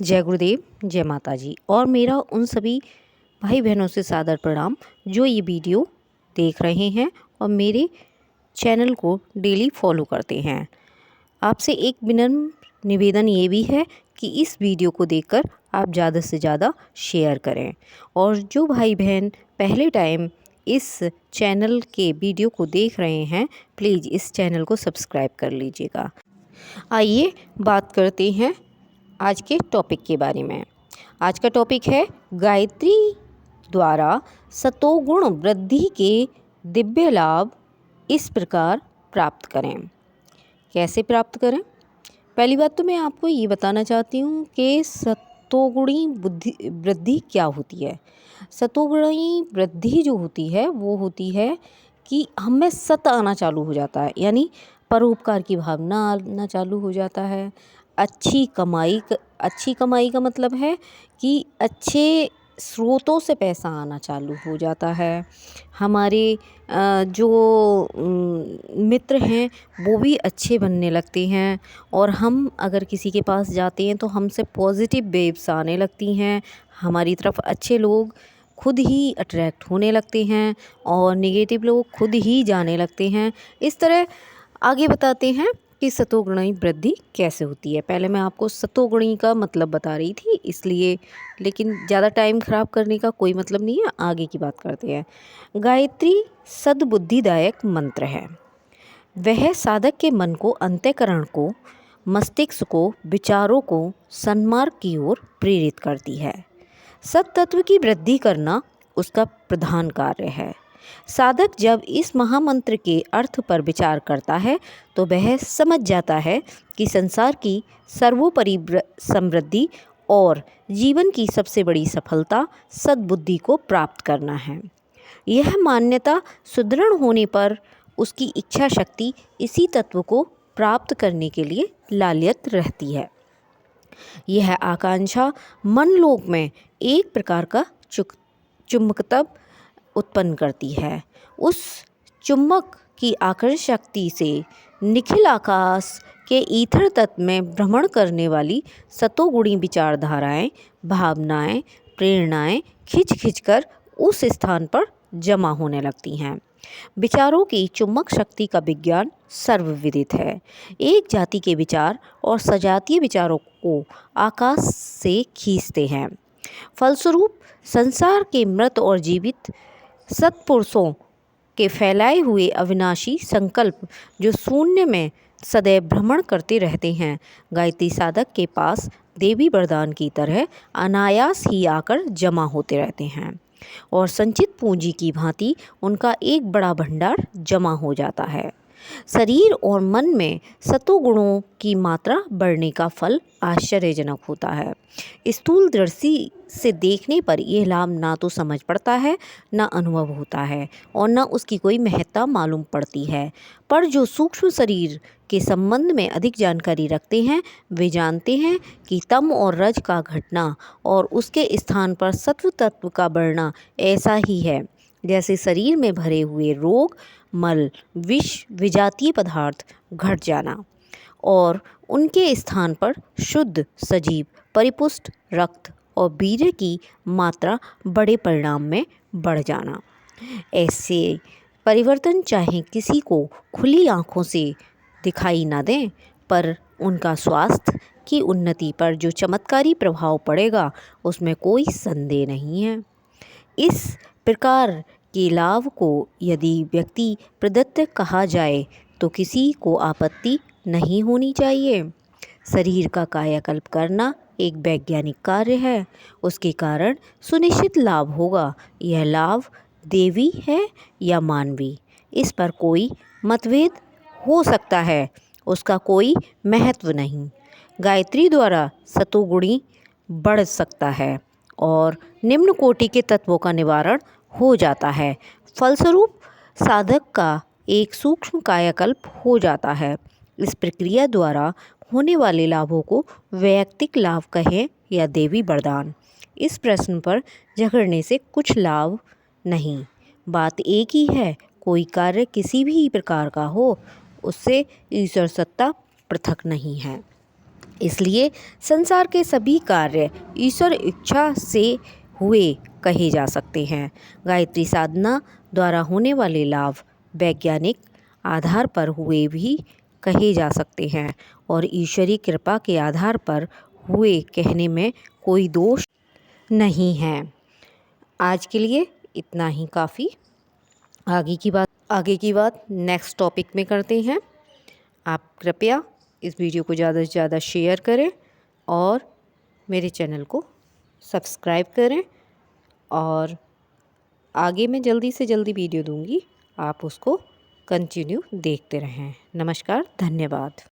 जय गुरुदेव, जय माता जी। और मेरा उन सभी भाई बहनों से सादर प्रणाम जो ये वीडियो देख रहे हैं और मेरे चैनल को डेली फॉलो करते हैं। आपसे एक विनम्र निवेदन ये भी है कि इस वीडियो को देखकर आप ज़्यादा से ज़्यादा शेयर करें, और जो भाई बहन पहले टाइम इस चैनल के वीडियो को देख रहे हैं, प्लीज़ इस चैनल को सब्सक्राइब कर लीजिएगा। आइए बात करते हैं आज के टॉपिक के बारे में। आज का टॉपिक है गायत्री द्वारा सतोगुण वृद्धि के दिव्य लाभ इस प्रकार प्राप्त करें। कैसे प्राप्त करें? पहली बात तो मैं आपको ये बताना चाहती हूँ कि सतोगुणी वृद्धि क्या होती है। सतोगुणी वृद्धि जो होती है वो होती है कि हमें सत आना चालू हो जाता है, यानी परोपकार की भावना आना चालू हो जाता है। अच्छी कमाई का मतलब है कि अच्छे स्रोतों से पैसा आना चालू हो जाता है। हमारे जो मित्र हैं वो भी अच्छे बनने लगते हैं, और हम अगर किसी के पास जाते हैं तो हमसे पॉजिटिव वेव्स आने लगती हैं। हमारी तरफ अच्छे लोग खुद ही अट्रैक्ट होने लगते हैं और नेगेटिव लोग खुद ही जाने लगते हैं। इस तरह आगे बताते हैं कि सतोगुणी वृद्धि कैसे होती है। पहले मैं आपको सतोगुणी का मतलब बता रही थी इसलिए, लेकिन ज़्यादा टाइम ख़राब करने का कोई मतलब नहीं है। आगे की बात करते हैं। गायत्री सद्बुद्धिदायक मंत्र है। वह साधक के मन को, अंतःकरण को, मस्तिष्क को, विचारों को सन्मार्ग की ओर प्रेरित करती है। सत्तत्व की वृद्धि करना उसका प्रधान कार्य है। साधक जब इस महामंत्र के अर्थ पर विचार करता है तो वह समझ जाता है कि संसार की सर्वोपरि समृद्धि और जीवन की सबसे बड़ी सफलता सद्बुद्धि को प्राप्त करना है। यह मान्यता सुदृढ़ होने पर उसकी इच्छा शक्ति इसी तत्व को प्राप्त करने के लिए लालियत रहती है। यह आकांक्षा मनलोक में एक प्रकार का चुंबकत्व उत्पन्न करती है। उस चुंबक की आकर्षक शक्ति से निखिल आकाश के ईथर तत्व में भ्रमण करने वाली सतोगुणी विचारधाराएं, भावनाएं, प्रेरणाएं खिंच कर उस स्थान पर जमा होने लगती हैं। विचारों की चुंबक शक्ति का विज्ञान सर्वविदित है। एक जाति के विचार और सजातीय विचारों को आकाश से खींचते हैं। फलस्वरूप संसार के मृत और जीवित सत्पुरुषों के फैलाए हुए अविनाशी संकल्प जो शून्य में सदैव भ्रमण करते रहते हैं, गायत्री साधक के पास देवी वरदान की तरह अनायास ही आकर जमा होते रहते हैं, और संचित पूंजी की भांति उनका एक बड़ा भंडार जमा हो जाता है। शरीर और मन में सतोगुणों की मात्रा बढ़ने का फल आश्चर्यजनक होता है। स्थूल दृष्टि से देखने पर यह लाभ ना तो समझ पड़ता है, ना अनुभव होता है, और ना उसकी कोई महत्ता मालूम पड़ती है। पर जो सूक्ष्म शरीर के संबंध में अधिक जानकारी रखते हैं वे जानते हैं कि तम और रज का घटना और उसके स्थान पर सत्व तत्व का बढ़ना ऐसा ही है जैसे शरीर में भरे हुए रोग, मल, विष, विजातीय पदार्थ घट जाना और उनके स्थान पर शुद्ध, सजीव, परिपुष्ट रक्त और वीर्य की मात्रा बड़े परिणाम में बढ़ जाना। ऐसे परिवर्तन चाहे किसी को खुली आँखों से दिखाई न दें, पर उनका स्वास्थ्य की उन्नति पर जो चमत्कारी प्रभाव पड़ेगा उसमें कोई संदेह नहीं है। इस प्रकार के लाभ को यदि व्यक्ति प्रदत्त कहा जाए तो किसी को आपत्ति नहीं होनी चाहिए। शरीर का कायाकल्प करना एक वैज्ञानिक कार्य है, उसके कारण सुनिश्चित लाभ होगा। यह लाभ देवी है या मानवी, इस पर कोई मतभेद हो सकता है, उसका कोई महत्व नहीं। गायत्री द्वारा सतोगुणी बढ़ सकता है और निम्न कोटि के तत्वों का निवारण हो जाता है। फलस्वरूप साधक का एक सूक्ष्म कायाकल्प हो जाता है। इस प्रक्रिया द्वारा होने वाले लाभों को वैयक्तिक लाभ कहें या देवी वरदान, इस प्रश्न पर झगड़ने से कुछ लाभ नहीं। बात एक ही है, कोई कार्य किसी भी प्रकार का हो उससे ईश्वर सत्ता पृथक नहीं है। इसलिए संसार के सभी कार्य ईश्वर इच्छा से हुए कहे जा सकते हैं। गायत्री साधना द्वारा होने वाले लाभ वैज्ञानिक आधार पर हुए भी कहे जा सकते हैं और ईश्वरीय कृपा के आधार पर हुए कहने में कोई दोष नहीं है। आज के लिए इतना ही काफ़ी। आगे की बात नेक्स्ट टॉपिक में करते हैं। आप कृपया इस वीडियो को ज़्यादा से ज़्यादा शेयर करें और मेरे चैनल को सब्सक्राइब करें और आगे मैं जल्दी से जल्दी वीडियो दूंगी, आप उसको कंटिन्यू देखते रहें। नमस्कार, धन्यवाद।